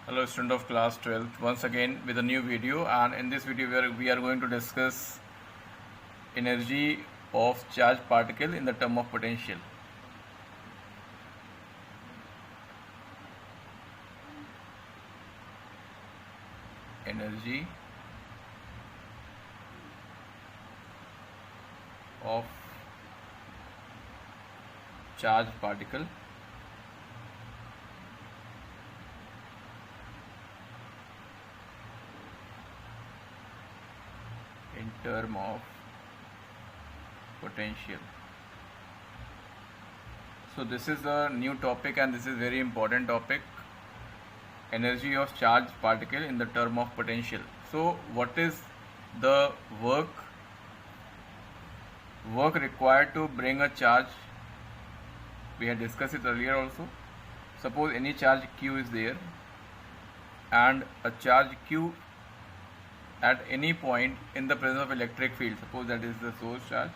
Hello student of class 12th, once again with a new video, and in this video we are going to discuss energy of charged particle in the term of potential. Energy of charged particle in term of potential. So this is a new topic and this is very important topic, energy of charged particle in the term of potential. So what is the work required to bring a charge? We had discussed it earlier also. Suppose any charge q is there and a charge q at any point in the presence of electric field, suppose that is the source charge,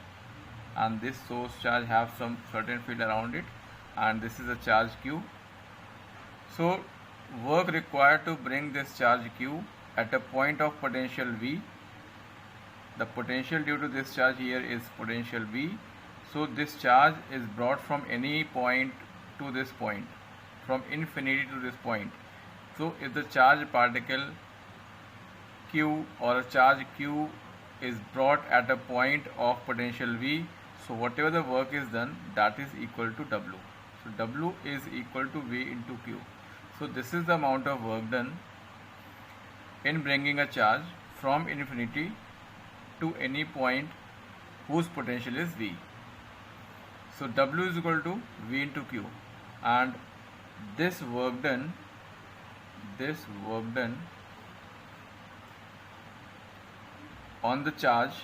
and this source charge have some certain field around it, and this is a charge q. So work required to bring this charge q at a point of potential V. The potential due to this charge here is potential V. So this charge is brought from any point to this point, from infinity to this point. So if the charge particle q or a charge q is brought at a point of potential V, so whatever the work is done, that is equal to W. So W is equal to V into Q. So this is the amount of work done in bringing a charge from infinity to any point whose potential is V. So W is equal to V into Q, and this work done on the charged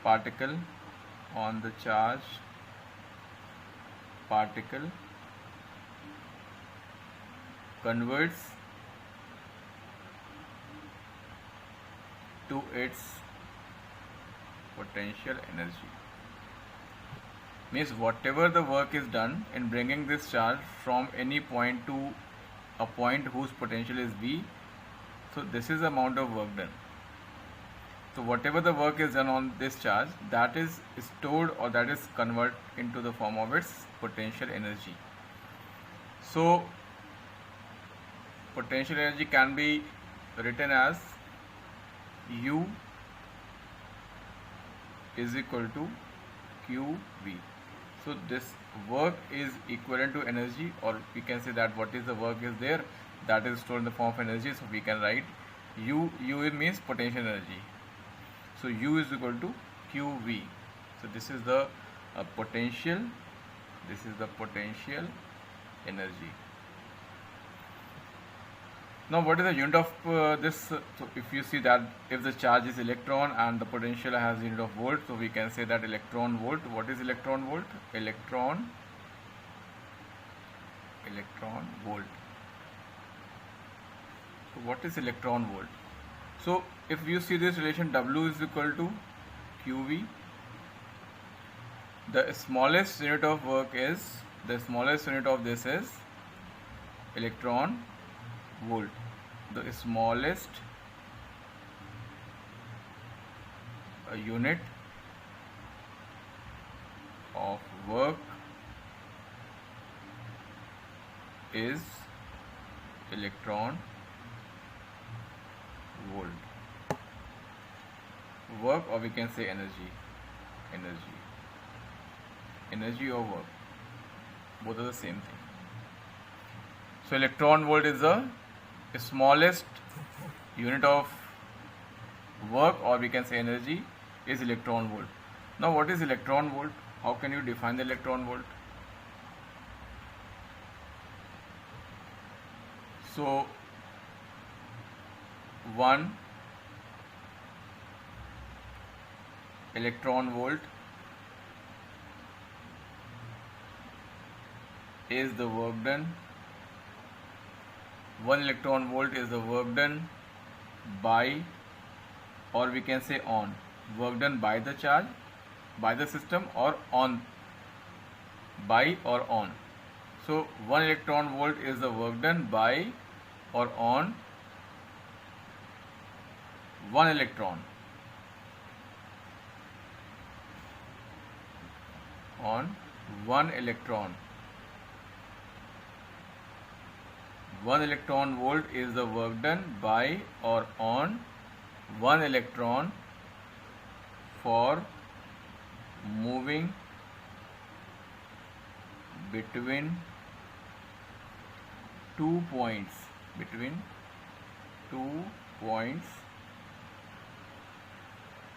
particle converts to its potential energy. Means whatever the work is done in bringing this charge from any point to a point whose potential is V, so this is the amount of work done. So whatever the work is done on this charge, that is stored or that is converted into the form of its potential energy. So potential energy can be written as U is equal to QV. So this work is equivalent to energy, or we can say that what is the work is there, that is stored in the form of energy. So we can write U means potential energy. So U is equal to QV. So this is the potential, this is the potential energy. Now what is the unit of this? So if you see that if the charge is electron and the potential has unit of volt, so we can say that electron volt. What is electron volt? Electron volt. So what is electron volt? So if you see this relation, W is equal to QV, the smallest unit of work is, the smallest unit of this is electron volt. The smallest unit of work is electron volt. Work, or we can say energy or work, both are the same thing. So electron volt is the smallest unit of work, or we can say energy, is electron volt. Now what is electron volt? How can you define the electron volt? So 1 electron volt is the work done. 1 electron volt is the work done by, or we can say on, work done by the charge, by the system, or on, by or on. So 1 electron volt is the work done by or on 1 electron. On 1 electron. 1 electron volt is the work done by or on 1 electron for moving between 2 points,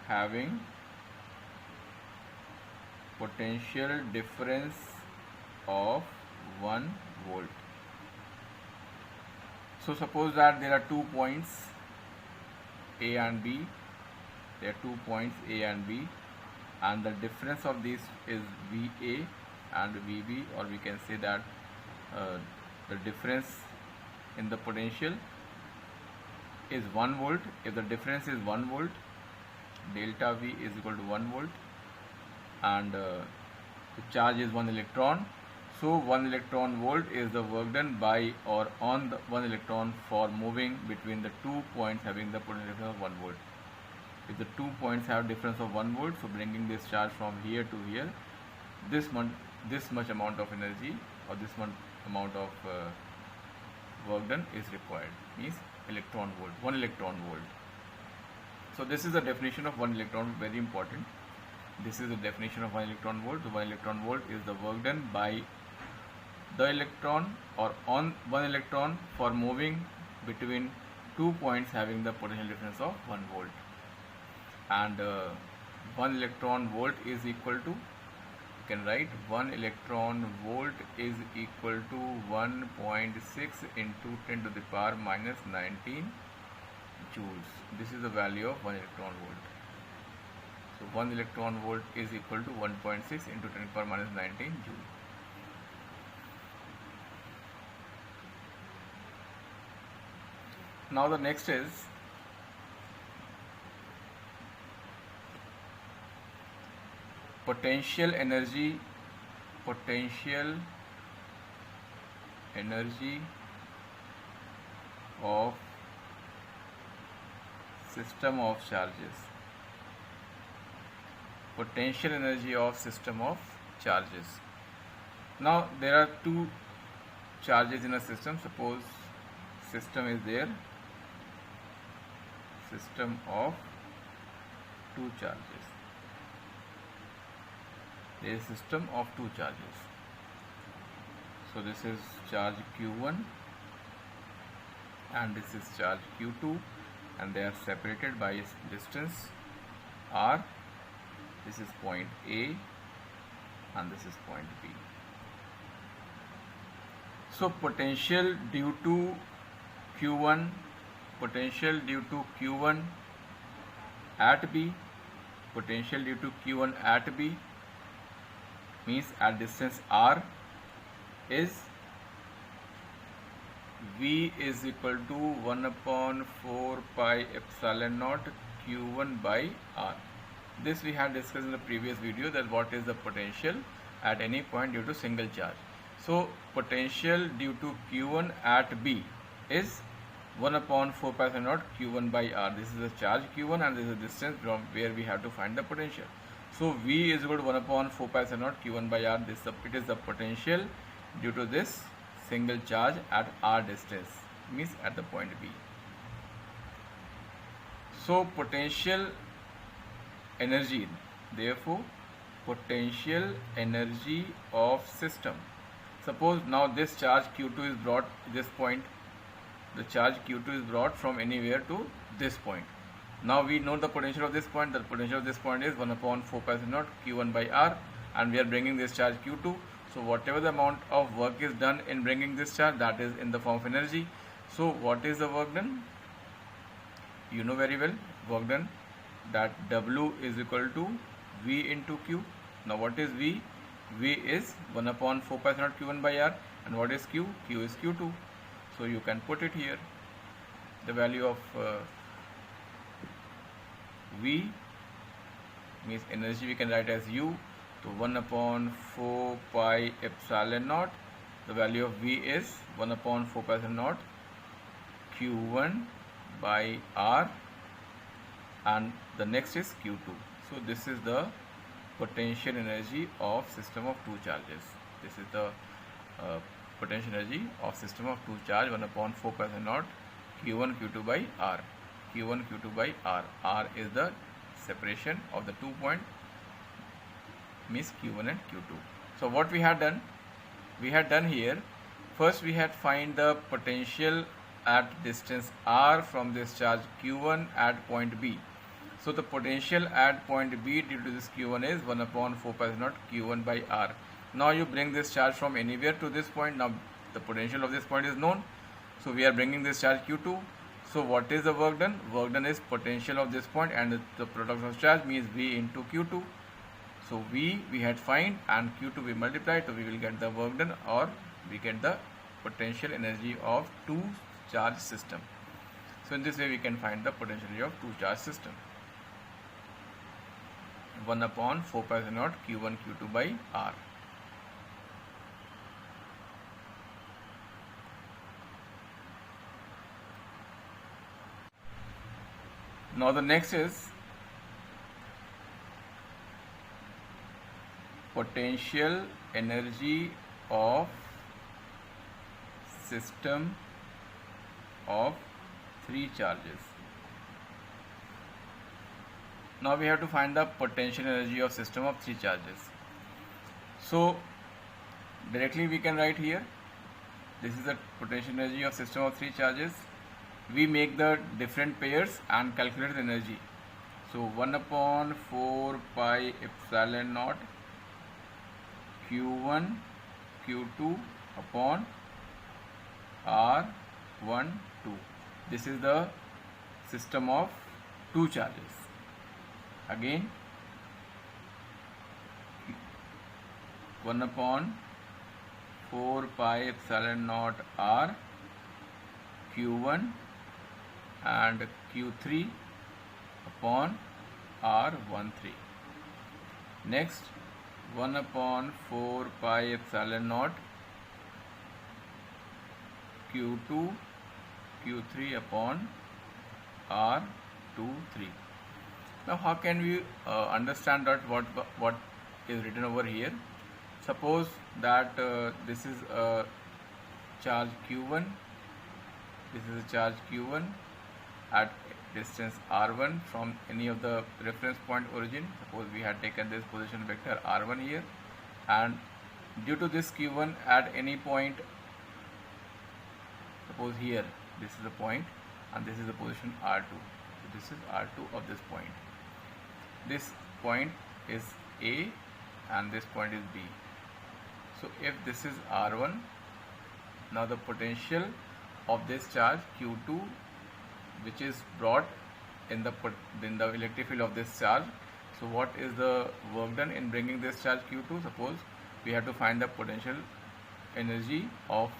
having potential difference of 1 volt. So suppose that there are 2 points A and B. There are 2 points A and B, and the difference of these is VA and VB, or we can say that the difference in the potential is 1 volt. If the difference is 1 volt, delta V is equal to 1 volt, and the charge is 1 electron. So 1 electron volt is the work done by or on the 1 electron for moving between the 2 points having the potential difference of 1 volt. If the 2 points have difference of 1 volt, so bringing this charge from here to here, this much amount of energy or this much amount of work done is required, means electron volt, 1 electron volt. So this is the definition of 1 electron, very important. This is the definition of 1 electron volt. The 1 electron volt is the work done by the electron or on 1 electron for moving between 2 points having the potential difference of 1 volt. And 1 electron volt is equal to, you can write 1 electron volt is equal to 1.6 into 10 to the power minus 19 joules. This is the value of 1 electron volt. So 1 electron volt is equal to 1.6 into 10 to the power minus 19 joule. Now the next is potential energy of system of charges. Potential energy of system of charges. Now there are 2 charges in a system. Suppose system is there, system of 2 charges. There is system of 2 charges. So this is charge Q1 and this is charge Q2, and they are separated by a distance R. This is point A and this is point B. So potential due to Q1, potential due to Q1 at B, potential due to Q1 at B means at distance R is V is equal to 1 upon 4 pi epsilon naught Q1 by R. This we had discussed in the previous video, that what is the potential at any point due to single charge. So potential due to Q1 at B is 1 upon 4 pi epsilon naught Q1 by R. This is the charge Q1 and this is the distance from where we have to find the potential. So V is equal to 1 upon 4 pi epsilon naught Q1 by R. It is the potential due to this single charge at R distance, means at the point B. So potential energy, therefore potential energy of system. Suppose now this charge Q2 is brought this point, the charge Q2 is brought from anywhere to this point. Now we know the potential of this point. The potential of this point is 1 upon 4 pi epsilon naught Q1 by R, and we are bringing this charge Q2. So whatever the amount of work is done in bringing this charge, that is in the form of energy. So what is the work done? You know very well, work done, that W is equal to V into Q. Now what is V? V is 1 upon 4 pi epsilon naught Q1 by R, and what is Q? Q is Q2. So you can put it here. The value of V means energy we can write as U. So 1 upon 4 pi epsilon naught the value of V is 1 upon 4 pi epsilon naught Q1 by R, and the next is Q2. So this is the potential energy of system of two charges. This is the potential energy of system of two charge 1 upon 4 pi epsilon naught Q1 Q2 by R. Q1 Q2 by R. R is the separation of the 2 point, means Q1 and Q2. So what we had done here, first we had find the potential at distance R from this charge Q1 at point B. So the potential at point B due to this Q1 is 1 upon 4 pi epsilon naught Q1 by R. Now you bring this charge from anywhere to this point. Now the potential of this point is known. So we are bringing this charge Q2. So what is the work done? Work done is potential of this point and the product of charge means V into Q2. So V we had find and Q2 we multiply, so we will get the work done, or we get the potential energy of two charge system. So in this way we can find the potential energy of two charge system. 1 upon 4 pi epsilon naught Q1 Q2 by R. Now the next is potential energy of system of three charges. Now we have to find the potential energy of system of three charges. So directly we can write here, this is the potential energy of system of three charges. We make the different pairs and calculate the energy. So 1 upon 4 pi epsilon naught Q1 Q2 upon R1 2. This is the system of two charges. Again 1 upon 4 pi epsilon naught R Q1 and Q3 upon R13. Next 1 upon 4 pi epsilon naught Q2 Q3 upon R23. Now how can we understand that what is written over here? Suppose that this is a charge Q1, this is a charge Q1 at distance R1 from any of the reference point origin. Suppose we had taken this position vector R1 here, and due to this Q1 at any point, suppose here this is the point and this is the position R2. So this is R2 of this point. This point is A and this point is B. So if this is R1, now the potential of this charge Q2, which is brought in the electric field of this charge. So what is the work done in bringing this charge Q2? Suppose we have to find the potential energy of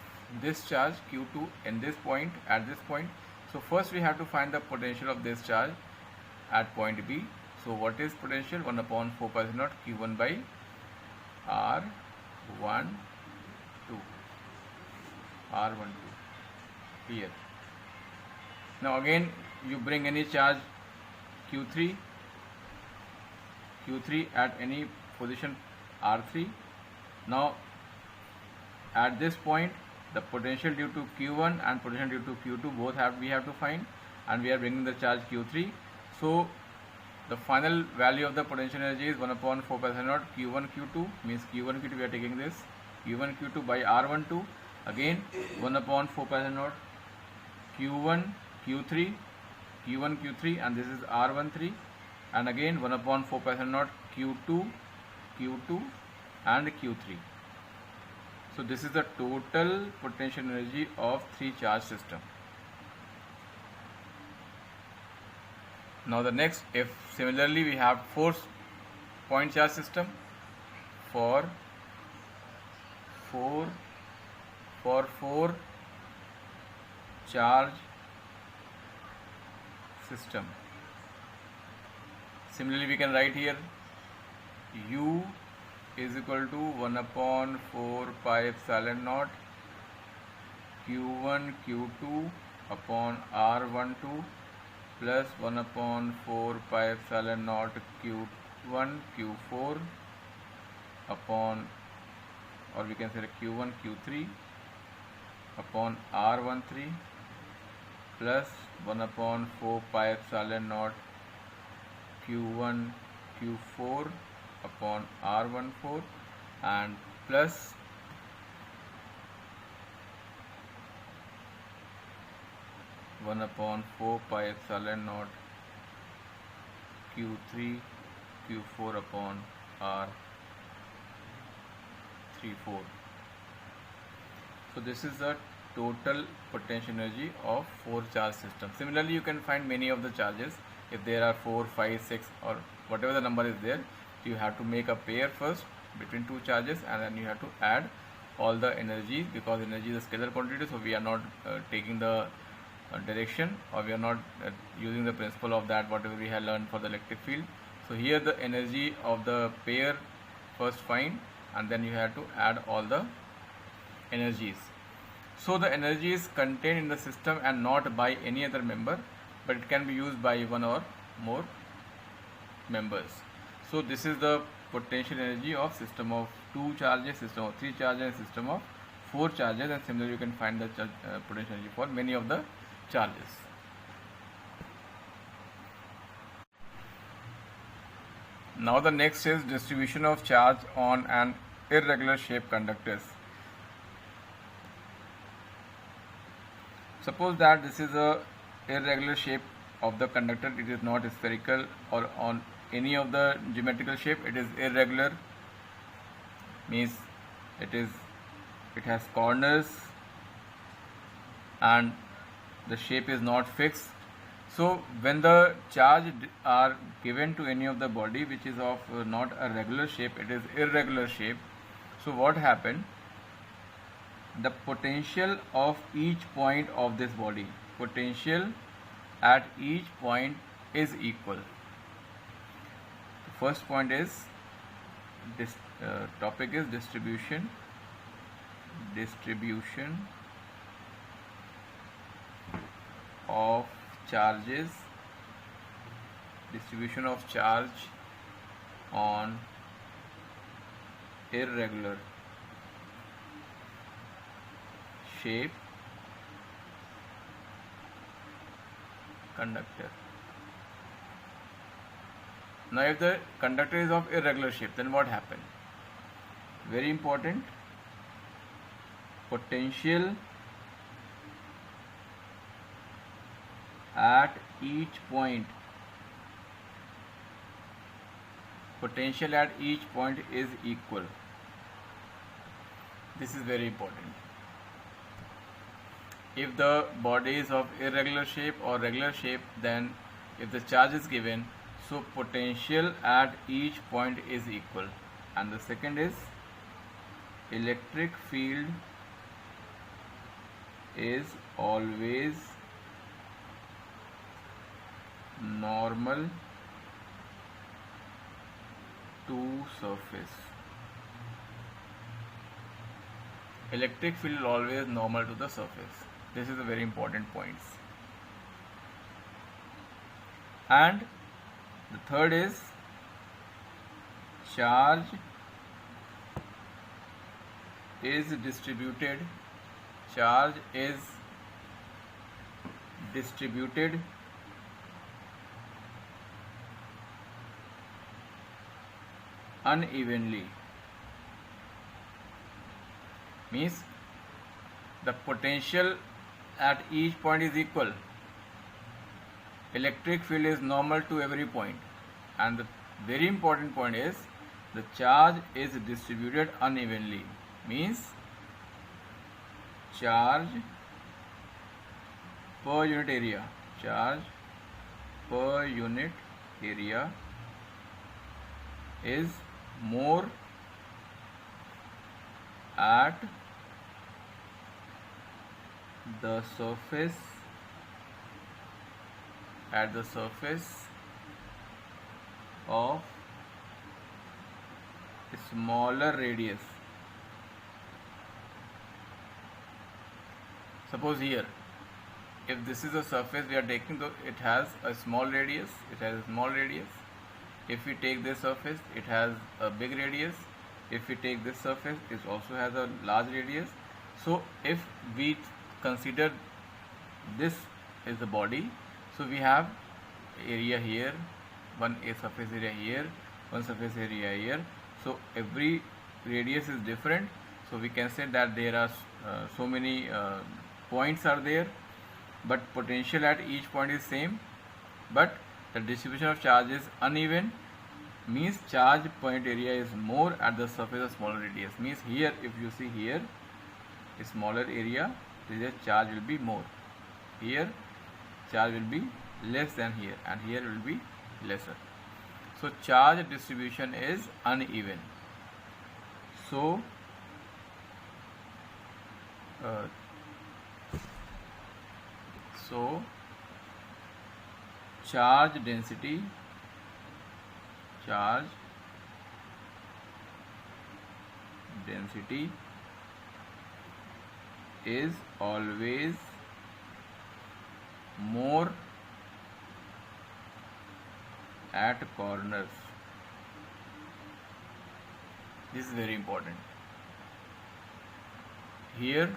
this charge Q2 in this point, at this point. So first we have to find the potential of this charge at point B. So what is potential? 1 upon 4 pi epsilon naught Q1 by R12 here. Now again you bring any charge Q3 at any position R3. Now at this point the potential due to Q1 and potential due to Q2 both we have to find, and we are bringing the charge Q3. So the final value of the potential energy is 1 upon 4 pi epsilon naught Q1 Q2, means Q1 Q2 we are taking this Q1 Q2 by R12. Again 1 upon 4 pi epsilon naught Q1 Q3 and this is R13, and again 1 upon 4 pi epsilon naught Q2 and Q3. So this is the total potential energy of three charge system. Now the next, if similarly we have 4 point charge system, for 4 charge system, similarly we can write here U is equal to 1 upon 4 pi epsilon naught q1 q2 upon r12 plus 1 upon 4 pi epsilon naught q1 q4 upon, or we can say q1 q3 upon r13 plus 1 upon 4 pi epsilon naught q1 q4 upon r14 and plus 1 upon 4 pi epsilon naught q3 q4 upon r34. So this is the total potential energy of 4 charge system. Similarly, you can find many of the charges. If there are 4, 5, 6 or whatever the number is there, you have to make a pair first between two charges and then you have to add all the energies, because energy is a scalar quantity, so we are not taking the direction, or we are not using the principle of that whatever we have learned for the electric field. So here the energy of the pair first find and then you have to add all the energies. So the energy is contained in the system and not by any other member, but it can be used by one or more members. So this is the potential energy of system of 2 charges, system of 3 charges, and system of 4 charges, and similarly you can find the potential energy for many of the charges. Now the next is distribution of charge on an irregular shape conductors. Suppose that this is a irregular shape of the conductor, it is not spherical or on any of the geometrical shape, it is irregular, means it has corners and the shape is not fixed. So when the charge are given to any of the body which is of not a regular shape, it is irregular shape. So what happened? The potential of each point of this body, potential at each point is equal. The first point is this topic is distribution of charges, distribution of charge on irregular shape conductor. Now if the conductor is of irregular shape, then what happened? Very important, potential at each point, potential at each point is equal. This is very important. If the body is of irregular shape or regular shape, then if the charge is given, so potential at each point is equal. And the second is electric field is always normal to surface. Electric field is always normal to the surface. This is a very important point. And the third is charge is distributed unevenly, means the potential at each point is equal, electric field is normal to every point, and the very important point is the charge is distributed unevenly, means charge per unit area, is more at the surface of smaller radius. Suppose here, if this is a surface we are taking, so it has a small radius, If we take this surface, it has a big radius. If we take this surface, it also has a large radius. So if we consider this is the body, so we have area here, one surface area here, one surface area here. So every radius is different. So we can say that there are so many points are there, but potential at each point is same, but the distribution of charge is uneven, means charge point area is more at the surface of smaller radius. Means here, if you see here, a smaller area, the charge will be more. Here charge will be less than here, and here will be lesser. So charge distribution is uneven. So charge density is always more at corners. This is very important. Here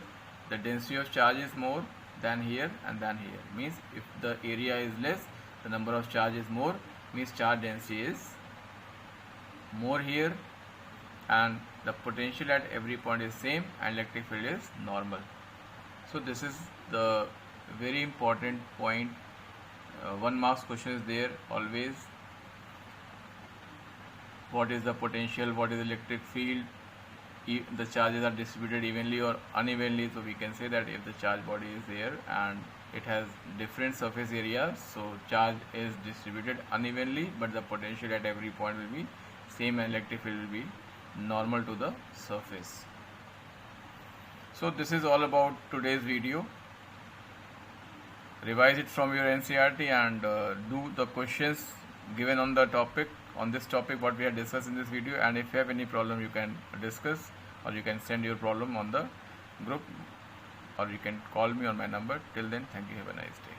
the density of charge is more than here and than here. Means if the area is less, the number of charge is more, means charge density is more here, and the potential at every point is same, and electric field is normal. So this is the very important point. 1 marks question is there always. What is the potential? What is the electric field? If the charges are distributed evenly or unevenly, so we can say that if the charge body is there and it has different surface areas, so charge is distributed unevenly, but the potential at every point will be same, and electric field will be normal to the surface. So this is all about today's video. Revise it from your NCERT and do the questions given on the topic, on this topic what we have discussed in this video. And if you have any problem, you can discuss, or you can send your problem on the group, or you can call me on my number. Till then, thank you. Have a nice day.